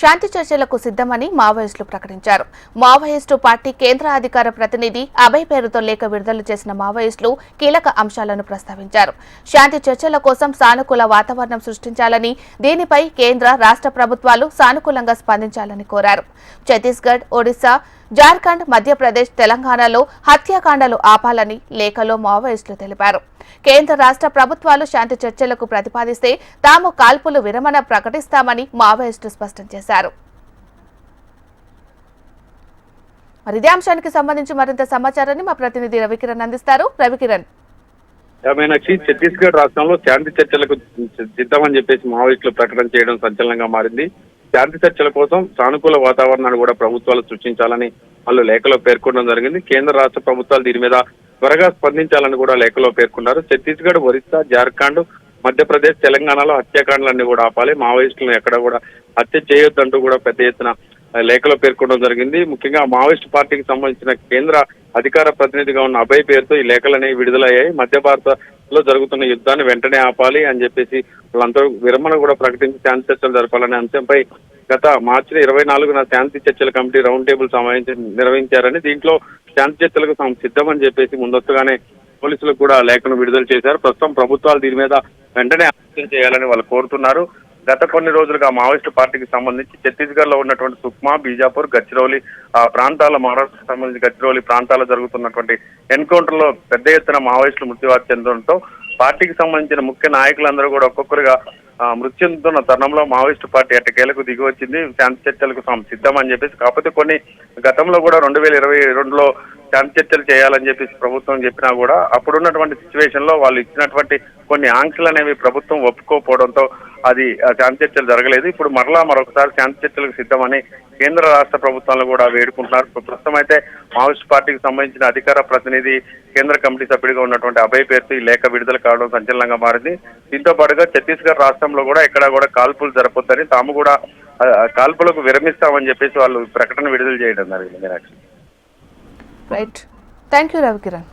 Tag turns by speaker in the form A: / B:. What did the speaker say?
A: శాంతి చర్చలకు సిద్ధమని మావోయిస్టులు ప్రకటించారు. మావోయిస్టు పార్టీ కేంద్ర అధికార ప్రతినిధి అభయ్ పేరుతో లేఖ విడుదల చేసిన మావోయిస్టులు కీలక అంశాలను ప్రస్తావించారు. శాంతి చర్చల కోసం సానుకూల వాతావరణం సృష్టించాలని, దీనిపై కేంద్ర, రాష్ట్ర ప్రభుత్వాలు సానుకూలంగా స్పందించాలని కోరారు. ఛత్తీస్గఢ్, ఒడిశా, జార్ఖండ్, మధ్యప్రదేశ్, తెలంగాణలో హత్యాకాండలు ఆపాలని లేఖలో మావోయిస్టులు తెలిపారు. కేంద్ర, రాష్ట్ర ప్రభుత్వాలు శాంతి చర్చలకు ప్రతిపాదిస్తే తాము కాల్పులు విరమణ ప్రకటిస్తామని మావోయిస్టులు స్పష్టం చేశారు. మరి ఇదే అంశానికి సంబంధించి మరింత సమాచారాన్ని మా ప్రతినిధి రవికిరణ్ అందిస్తారు. రవికిరణ్,
B: మీనాక్షి, ఛత్తీస్గఢ్ రాష్ట్రంలో శాంతి చర్చలకు సిద్ధమని చెప్పేసి మావోయిస్టులు ప్రకటన చేయడం సంచలనంగా మారింది. శాంతి చర్చల కోసం సానుకూల వాతావరణాన్ని కూడా ప్రభుత్వాలు సృష్టించాలని వాళ్ళు లేఖలో పేర్కొనడం జరిగింది. కేంద్ర, రాష్ట్ర ప్రభుత్వాలు దీని మీద త్వరగా స్పందించాలని కూడా లేఖలో పేర్కొన్నారు. ఛత్తీస్గఢ్, ఒరిస్సా, జార్ఖండ్, మధ్యప్రదేశ్, తెలంగాణలో హత్యాకాండలన్నీ కూడా ఆపాలి, మావోయిస్టులను ఎక్కడ కూడా హత్య చేయొద్దంటూ కూడా పెద్ద ఎత్తున లేఖలో పేర్కొనడం జరిగింది. ముఖ్యంగా మావోయిస్టు పార్టీకి సంబంధించిన కేంద్ర అధికార ప్రతినిధిగా ఉన్న అభయ్ పేరుతో ఈ లేఖలనేవి విడుదలయ్యాయి. మధ్య భారత్లో జరుగుతున్న యుద్ధాన్ని వెంటనే ఆపాలి అని చెప్పేసి వాళ్ళందరూ విరమణ కూడా ప్రకటించి శాంతి చర్చలు జరపాలనే అంశంపై గత మార్చి 24న శాంతి చర్చల కమిటీ రౌండ్ టేబుల్ సమావేశం నిర్వహించారని, దీంట్లో శాంతి చర్చలకు తాము సిద్ధమని చెప్పేసి ముందస్తుగానే పోలీసులకు కూడా లేఖను విడుదల చేశారు. ప్రస్తుతం ప్రభుత్వాలు దీని మీద వెంటనే ఆలోచన చేయాలని వాళ్ళు కోరుతున్నారు. గత కొన్ని రోజులుగా మావోయిస్టు పార్టీకి సంబంధించి ఛత్తీస్గఢ్ లో ఉన్నటువంటి సుక్మా, బీజాపూర్, గచ్చిరౌలి ఆ ప్రాంతాల, మహారాష్ట్రకు సంబంధించి గచ్చిరౌలి ప్రాంతాల్లో జరుగుతున్నటువంటి ఎన్కౌంటర్ లో పెద్ద ఎత్తున మావోయిస్టులు మృత్యువాత చెందడంతో పార్టీకి సంబంధించిన ముఖ్య నాయకులందరూ కూడా ఒక్కొక్కరుగా మృతి చెందుతున్న తరుణంలో మావోయిస్టు పార్టీ ఎట్టకేలకు దిగి వచ్చింది. శాంతి చర్చలకు సిద్ధమని చెప్పేసి, కాకపోతే కొన్ని గతంలో కూడా 2022లో శాంతి చర్చలు చేయాలని చెప్పేసి ప్రభుత్వం చెప్పినా కూడా అప్పుడున్నటువంటి సిచ్యువేషన్ లో వాళ్ళు ఇచ్చినటువంటి కొన్ని ఆంక్షలు అనేవి ప్రభుత్వం ఒప్పుకోకపోవడంతో అది శాంతి చర్చలు జరగలేదు. ఇప్పుడు మరొకసారి శాంతి చర్చలకు సిద్ధమని కేంద్ర, రాష్ట్ర ప్రభుత్వాలను కూడా వేడుకుంటున్నారు. ప్రస్తుతం అయితే మావోయిస్ట్ పార్టీకి సంబంధించిన అధికార ప్రతినిధి, కేంద్ర కమిటీ సభ్యుడిగా ఉన్నటువంటి అభయ్ పేరుతో ఈ లేఖ విడుదల కావడం సంచలనంగా మారింది. దీంతో పాటుగా ఛత్తీస్గఢ్ రాష్ట్రంలో కూడా ఎక్కడా కూడా కాల్పులు జరపొద్దని, తాము కూడా కాల్పులకు విరమిస్తామని చెప్పేసి వాళ్ళు ప్రకటన విడుదల చేయడం జరిగింది.
A: Right, thank you Ravikiran.